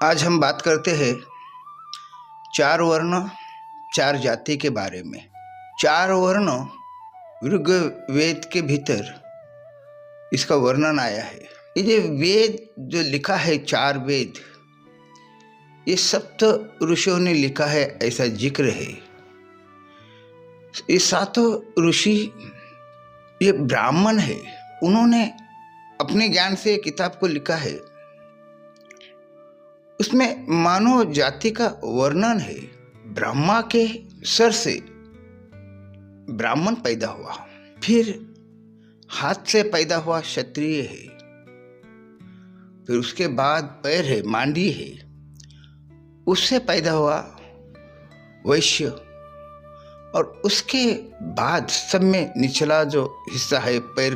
आज हम बात करते हैं चार वर्ण चार जाति के बारे में। चार वर्ण ऋग्वेद के भीतर इसका वर्णन आया है। ये जो वेद जो लिखा है, चार वेद, ये सप्त ऋषियों ने लिखा है, ऐसा जिक्र है। ये सातों ऋषि ये ब्राह्मण है, उन्होंने अपने ज्ञान से किताब को लिखा है। उसमें मानव जाति का वर्णन है। ब्रह्मा के सर से ब्राह्मण पैदा हुआ, फिर हाथ से पैदा हुआ क्षत्रिय है, फिर उसके बाद पैर है, मांडी है, उससे पैदा हुआ वैश्य, और उसके बाद सब में निचला जो हिस्सा है पैर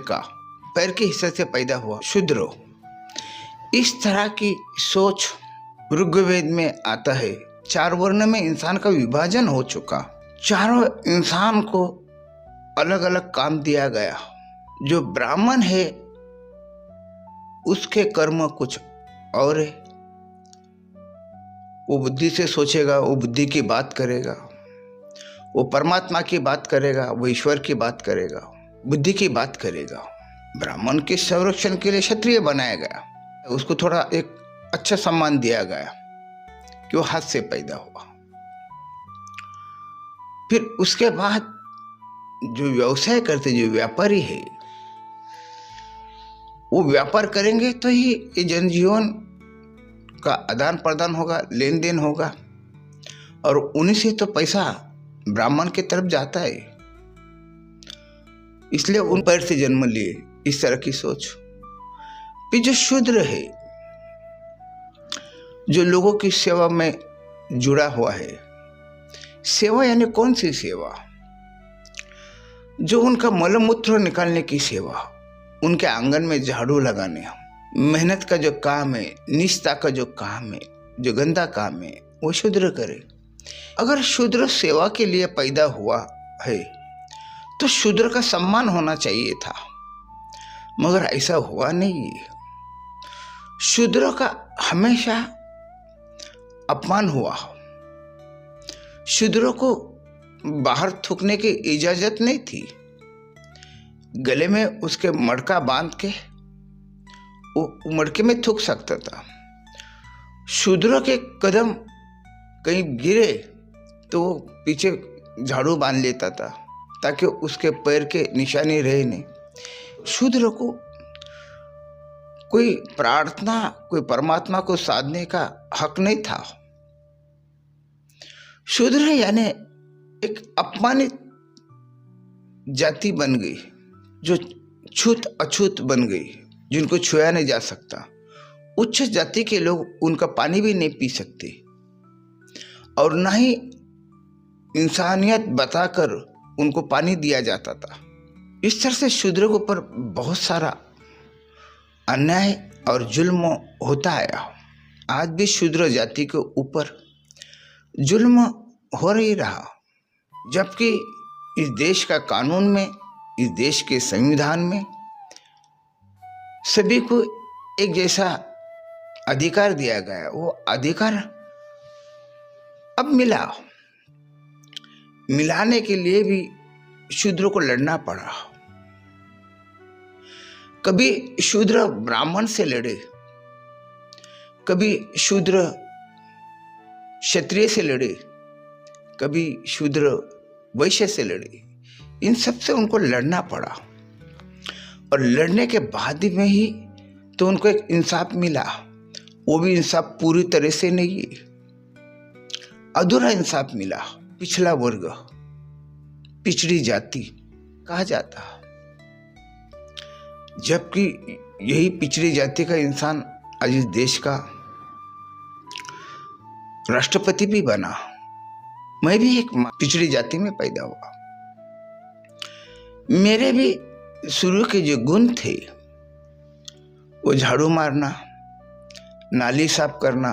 के हिस्से से पैदा हुआ शूद्र। इस तरह की सोच ऋग्वेद में आता है। चार वर्ण में इंसान का विभाजन हो चुका। चारों इंसान को अलग अलग काम दिया गया। जो ब्राह्मण है उसके कर्म कुछ और है, वो बुद्धि से सोचेगा, वो बुद्धि की बात करेगा, वो परमात्मा की बात करेगा, वो ईश्वर की बात करेगा, बुद्धि की बात करेगा। ब्राह्मण के संरक्षण के लिए क्षत्रिय बनाया गया, उसको थोड़ा एक अच्छा सम्मान दिया गया कि वो हाथ से पैदा हुआ। फिर उसके बाद जो व्यवसाय करते, जो व्यापारी है, वो व्यापार करेंगे तो ही ये जनजीवन का आदान प्रदान होगा, लेन देन होगा, और उन्हीं से तो पैसा ब्राह्मण की तरफ जाता है। इसलिए उन पैर से जन्म लिए, इस तरह की सोच। फिर जो शूद्र है, जो लोगों की सेवा में जुड़ा हुआ है। सेवा यानी कौन सी सेवा? जो उनका मलमूत्र निकालने की सेवा, उनके आंगन में झाड़ू लगाने, मेहनत का जो काम है, निष्ठा का जो काम है, जो गंदा काम है, वो शूद्र करे। अगर शूद्र सेवा के लिए पैदा हुआ है तो शूद्र का सम्मान होना चाहिए था, मगर ऐसा हुआ नहीं। शूद्र का हमेशा अपमान हुआ। शूद्रों को बाहर थूकने की इजाजत नहीं थी। गले में उसके मटका बांध के वो मटके में थूक सकता था। शूद्रों के कदम कहीं गिरे तो वो पीछे झाड़ू बांध लेता था ताकि उसके पैर के निशानी रहे नहीं। शूद्र को कोई प्रार्थना, कोई परमात्मा को साधने का हक नहीं था। शूद्र यानी एक अपमानित जाति बन गई, जो छूत अछूत बन गई, जिनको छुआ नहीं जा सकता। उच्च जाति के लोग उनका पानी भी नहीं पी सकते, और ना ही इंसानियत बताकर उनको पानी दिया जाता था। इस तरह से शूद्र के ऊपर बहुत सारा अन्याय और जुल्म होता आया। आज भी शूद्र जाति के ऊपर जुल्म हो ही रहा, जबकि इस देश का कानून में, इस देश के संविधान में सभी को एक जैसा अधिकार दिया गया। वो अधिकार अब मिलाने के लिए भी शूद्रों को लड़ना पड़ा। कभी शूद्र ब्राह्मण से लड़े, कभी शूद्र क्षत्रिय से लड़े, कभी शूद्र वैश्य से लड़े। इन सब से उनको लड़ना पड़ा, और लड़ने के बाद में ही तो उनको एक इंसाफ मिला। वो भी इंसाफ पूरी तरह से नहीं है, अधूरा इंसाफ मिला। पिछला वर्ग, पिछड़ी जाति कहा जाता, जबकि यही पिछड़ी जाति का इंसान आज इस देश का राष्ट्रपति भी बना। मैं भी एक पिछड़ी जाति में पैदा हुआ। मेरे भी शुरू के जो गुण थे, वो झाड़ू मारना, नाली साफ करना,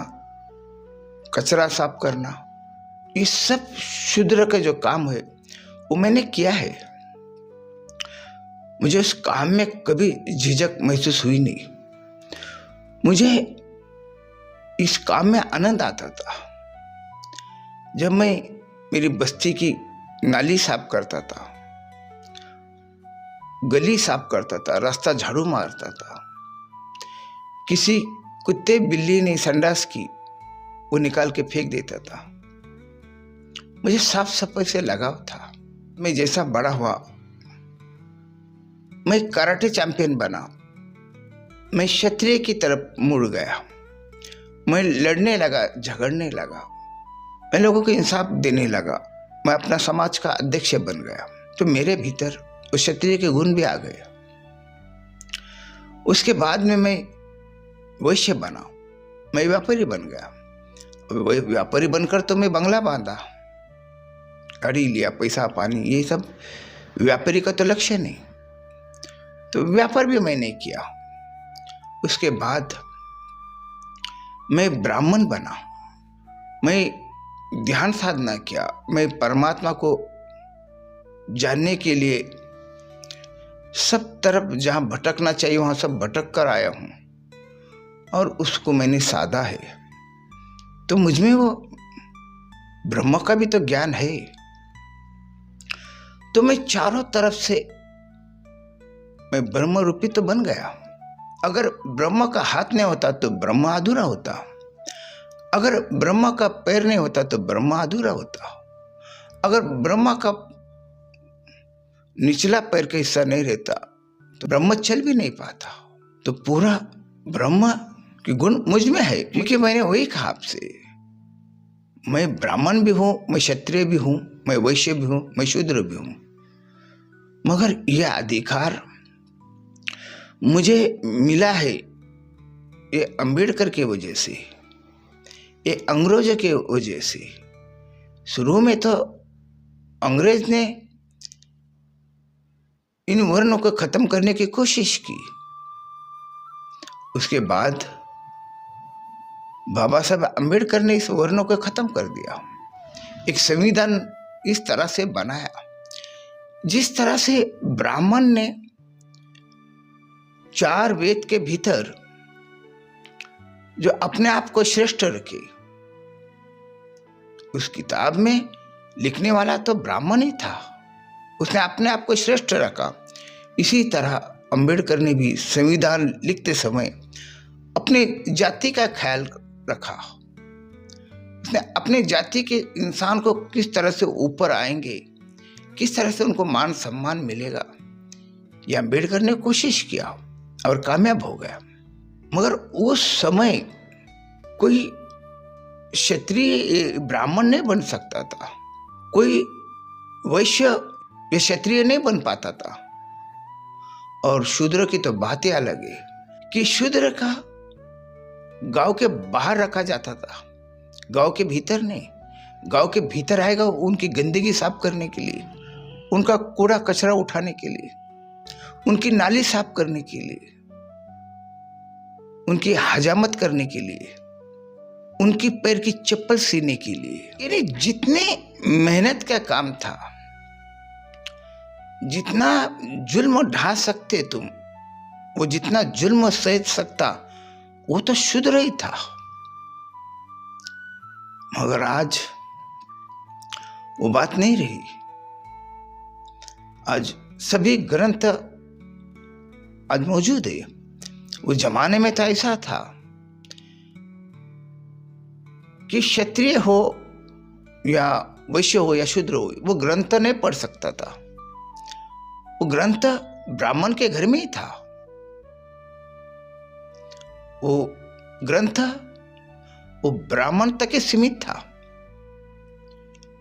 कचरा साफ करना, ये सब शूद्र का जो काम है वो मैंने किया है। मुझे उस काम में कभी झिझक महसूस हुई नहीं। मुझे इस काम में आनंद आता था। जब मैं मेरी बस्ती की नाली साफ करता था, गली साफ करता था, रास्ता झाड़ू मारता था, किसी कुत्ते बिल्ली ने संडास की वो निकाल के फेंक देता था, मुझे साफ सफाई से लगाव था। मैं जैसा बड़ा हुआ, मैं कराटे चैंपियन बना, मैं क्षत्रिय की तरफ मुड़ गया, मैं लड़ने लगा, झगड़ने लगा, मैं लोगों को इंसाफ देने लगा, मैं अपना समाज का अध्यक्ष बन गया। तो मेरे भीतर उस क्षत्रिय के गुण भी आ गए। उसके बाद में मैं वैश्य बना, मैं व्यापारी बन गया। व्यापारी बनकर तो मैं बंगला बांधा, गाड़ी लिया, पैसा पानी, ये सब व्यापारी का तो लक्ष्य नहीं। तो व्यापार भी मैंने किया। उसके बाद मैं ब्राह्मण बना, मैं ध्यान साधना किया, मैं परमात्मा को जानने के लिए सब तरफ जहाँ भटकना चाहिए वहाँ सब भटक कर आया हूँ और उसको मैंने साधा है। तो मुझ में वो ब्रह्म का भी तो ज्ञान है। तो मैं चारों तरफ से मैं ब्रह्म रूपी तो बन गया। अगर ब्रह्म का हाथ नहीं होता तो ब्रह्म अधूरा होता, अगर ब्रह्म का पैर नहीं होता तो ब्रह्म अधूरा होता, अगर ब्रह्म का निचला पैर का हिस्सा नहीं रहता तो ब्रह्म चल भी नहीं पाता। तो पूरा ब्रह्म के गुण मुझ में है, क्योंकि मैंने वही कहा आपसे, मैं ब्राह्मण भी हूं, मैं क्षत्रिय भी हूं, मैं वैश्य भी हूं, मैं शूद्र भी हूं, मगर यह अधिकार मुझे मिला है ये अंबेडकर के वजह से, ये अंग्रेजों के वजह से। शुरू में तो अंग्रेज ने इन वर्णों को खत्म करने की कोशिश की, उसके बाद बाबा साहब अंबेडकर ने इस वर्णों को खत्म कर दिया। एक संविधान इस तरह से बनाया, जिस तरह से ब्राह्मण ने 4 वेद के भीतर जो अपने आप को श्रेष्ठ रखे, उस किताब में लिखने वाला तो ब्राह्मण ही था, उसने अपने आप को श्रेष्ठ रखा। इसी तरह अंबेडकर ने भी संविधान लिखते समय अपने जाति का ख्याल रखा। उसने अपने जाति के इंसान को किस तरह से ऊपर आएंगे, किस तरह से उनको मान सम्मान मिलेगा, ये अंबेडकर ने कोशिश किया और कामयाब हो गया। मगर उस समय कोई क्षत्रिय ब्राह्मण नहीं बन सकता था, कोई वैश्य या क्षत्रिय नहीं बन पाता था। और शूद्र की तो बात ही अलग है कि शूद्र का गांव के बाहर रखा जाता था, गांव के भीतर नहीं। गांव के भीतर आएगा उनकी गंदगी साफ करने के लिए, उनका कूड़ा कचरा उठाने के लिए, उनकी नाली साफ करने के लिए, उनकी हजामत करने के लिए, उनकी पैर की चप्पल सीने के लिए। यानी जितने मेहनत का काम था, जितना जुल्म ढा सकते तुम, वो जितना जुल्म सह सकता वो तो शूद्र ही था। मगर आज वो बात नहीं रही। आज सभी ग्रंथ आज मौजूद है। उस जमाने में तो ऐसा था कि क्षत्रिय हो या वैश्य हो या शूद्र हो, वो ग्रंथ नहीं पढ़ सकता था। वो ग्रंथ ब्राह्मण के घर में ही था। वो ग्रंथ वो ब्राह्मण तक ही सीमित था।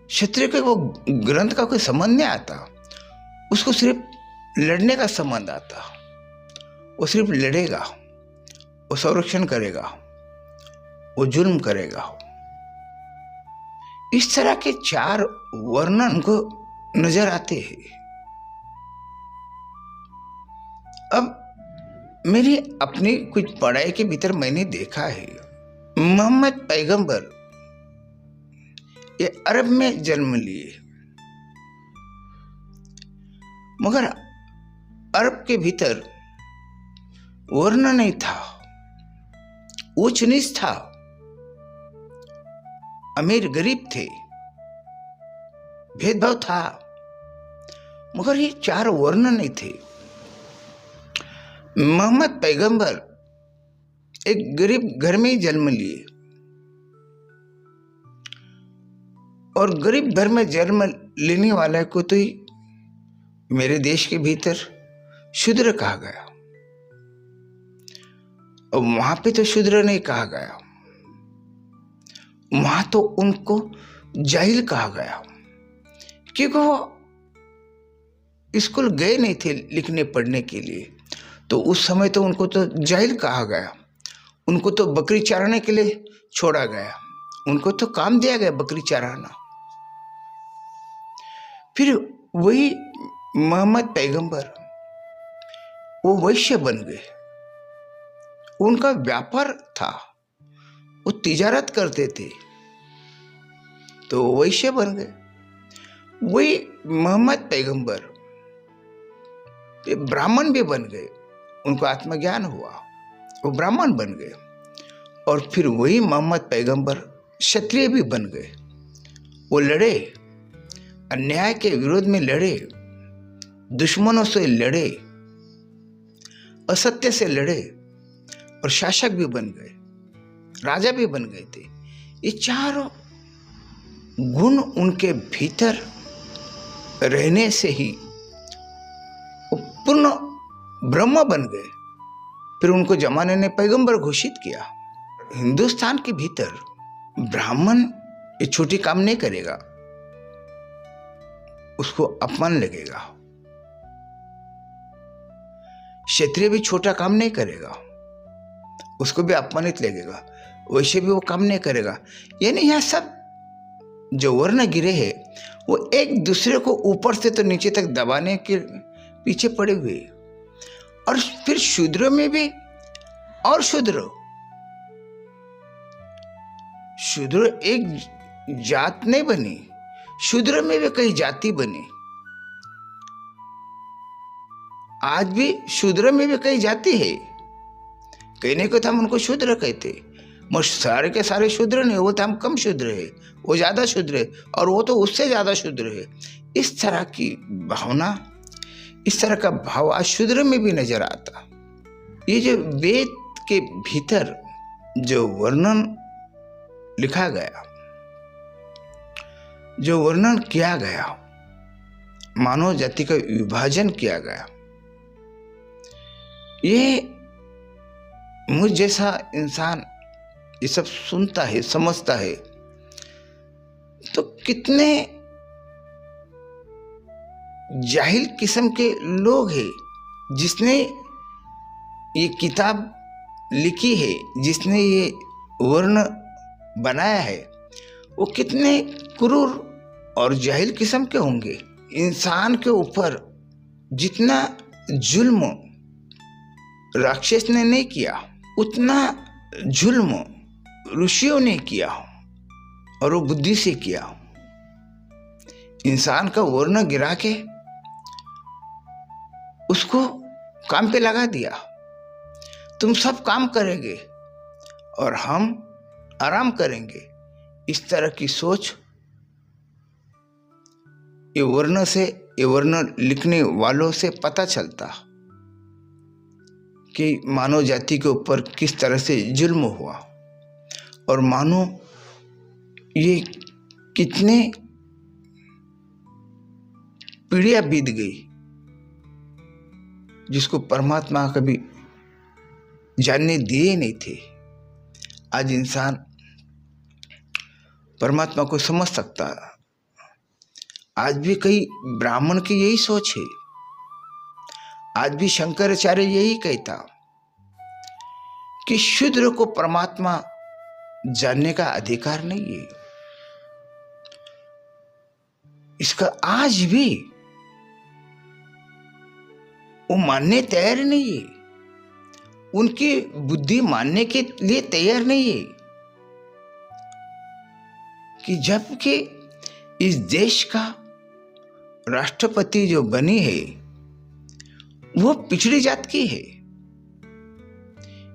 क्षत्रिय को वो ग्रंथ का कोई संबंध नहीं आता, उसको सिर्फ लड़ने का संबंध आता। वो सिर्फ लड़ेगा, वो संरक्षण करेगा, वो जुल्म करेगा। इस तरह के 4 वर्णन को नजर आते हैं। अब मेरी अपनी कुछ पढ़ाई के भीतर मैंने देखा है, मोहम्मद पैगंबर ये अरब में जन्म लिए, मगर अरब के भीतर वर्ण नहीं था, ऊंच नीच था। अमीर गरीब थे, भेदभाव था, मगर ये 4 वर्ण नहीं थे। मोहम्मद पैगंबर एक गरीब घर में ही जन्म लिए और गरीब घर में जन्म लेने वाले को तो ही मेरे देश के भीतर शूद्र कहा गया, और वहां पे तो शूद्र नहीं कहा गया, वहां तो उनको जाहिल कहा गया, क्योंकि वो स्कूल गए नहीं थे लिखने पढ़ने के लिए। तो उस समय तो उनको तो जाहिल कहा गया, उनको तो बकरी चराने के लिए छोड़ा गया, उनको तो काम दिया गया बकरी चराना। फिर वही मोहम्मद पैगंबर वो वैश्य बन गए, उनका व्यापार था, वो तिजारत करते थे, तो वैश्य बन गए। वही मोहम्मद पैगंबर ब्राह्मण भी बन गए, उनको आत्मज्ञान हुआ, वो ब्राह्मण बन गए। और फिर वही मोहम्मद पैगंबर क्षत्रिय भी बन गए, वो लड़े, अन्याय के विरोध में लड़े, दुश्मनों से लड़े, असत्य से लड़े, और शासक भी बन गए, राजा भी बन गए थे। ये चारों गुण उनके भीतर रहने से ही वो पूर्ण ब्रह्म बन गए। फिर उनको जमाने ने पैगंबर घोषित किया। हिंदुस्तान के भीतर ब्राह्मण ये छोटी काम नहीं करेगा, उसको अपमान लगेगा। क्षत्रिय भी छोटा काम नहीं करेगा, उसको भी अपमानित लगेगा, वैसे भी वो काम नहीं करेगा। यानी यह सब जो वर्ण गिरे हैं वो एक दूसरे को ऊपर से तो नीचे तक दबाने के पीछे पड़े हुए। और फिर शूद्र में भी और शूद्र एक जात नहीं बनी, शूद्र में भी कई जाति बनी। आज भी शूद्र में भी कई जाति है, कहने को तो हम उनको शूद्र कहते, मगर सारे के सारे शूद्र नहीं, वो तो हम कम शूद्र है, वो ज्यादा शूद्र है, और वो तो उससे ज्यादा शूद्र है। इस तरह की भावना, इस तरह का भाव आज शूद्र में भी नजर आता। ये जो वेद के भीतर जो वर्णन लिखा गया, जो वर्णन किया गया, मानव जाति का विभाजन किया गया, ये मुझ जैसा इंसान ये सब सुनता है, समझता है, तो कितने जाहिल किस्म के लोग हैं। जिसने ये किताब लिखी है, जिसने ये वर्ण बनाया है, वो कितने क्रूर और जाहिल किस्म के होंगे। इंसान के ऊपर जितना जुल्म राक्षस ने नहीं किया, उतना जुल्म ऋषियों ने किया, और वो बुद्धि से किया। इंसान का वर्ण गिरा के उसको काम पे लगा दिया, तुम सब काम करेंगे और हम आराम करेंगे। इस तरह की सोच ये वर्ण लिखने वालों से पता चलता कि मानव जाति के ऊपर किस तरह से जुल्म हुआ, और मानो ये कितने पीढ़ियां बीत गई जिसको परमात्मा कभी जानने दिए नहीं थे। आज इंसान परमात्मा को समझ सकता। आज भी कई ब्राह्मण की यही सोच है, आज भी शंकराचार्य यही कहता कि शूद्र को परमात्मा जानने का अधिकार नहीं है। इसका आज भी वो मानने तैयार नहीं है, उनकी बुद्धि मानने के लिए तैयार नहीं है कि जबकि इस देश का राष्ट्रपति जो बनी है वो पिछड़ी जात की है।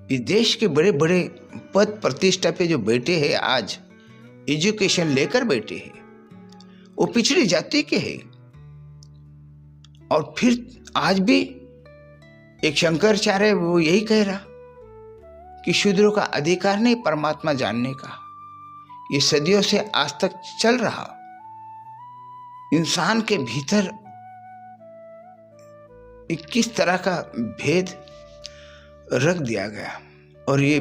इस देश के बड़े बड़े पद प्रतिष्ठा पे जो बैठे हैं आज, एजुकेशन लेकर बैठे हैं, वो पिछड़ी जाति के हैं। और फिर आज भी एक शंकराचार्य वो यही कह रहा कि शूद्रों का अधिकार नहीं परमात्मा जानने का। ये सदियों से आज तक चल रहा। इंसान के भीतर किस तरह का भेद रख दिया गया, और ये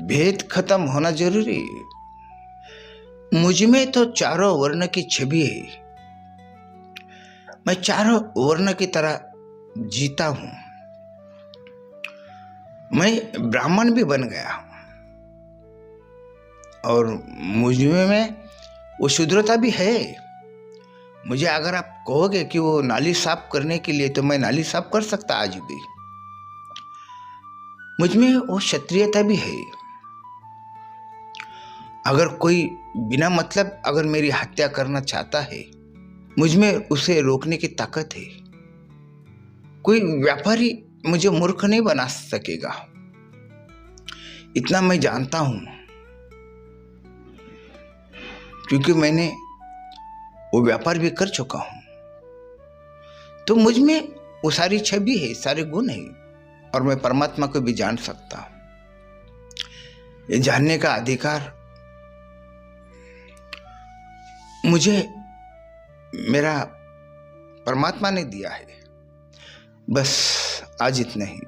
भेद खत्म होना जरूरी है। मुझ में तो चारों वर्ण की छवि है। मैं चारों वर्ण की तरह जीता हूं। मैं ब्राह्मण भी बन गया, और मुझ में वो शुद्रता भी है। मुझे अगर आप कहोगे कि वो नाली साफ करने के लिए, तो मैं नाली साफ कर सकता आज भी। मुझ में वो क्षत्रियता भी है। अगर कोई बिना मतलब अगर मेरी हत्या करना चाहता है, मुझ में उसे रोकने की ताकत है। कोई व्यापारी मुझे मूर्ख नहीं बना सकेगा, इतना मैं जानता हूं, क्योंकि मैंने वो व्यापार भी कर चुका हूं। तो मुझ में वो सारी छवि है, सारे गुण है, और मैं परमात्मा को भी जान सकता हूं। ये जानने का अधिकार मुझे मेरा परमात्मा ने दिया है। बस आज इतना ही।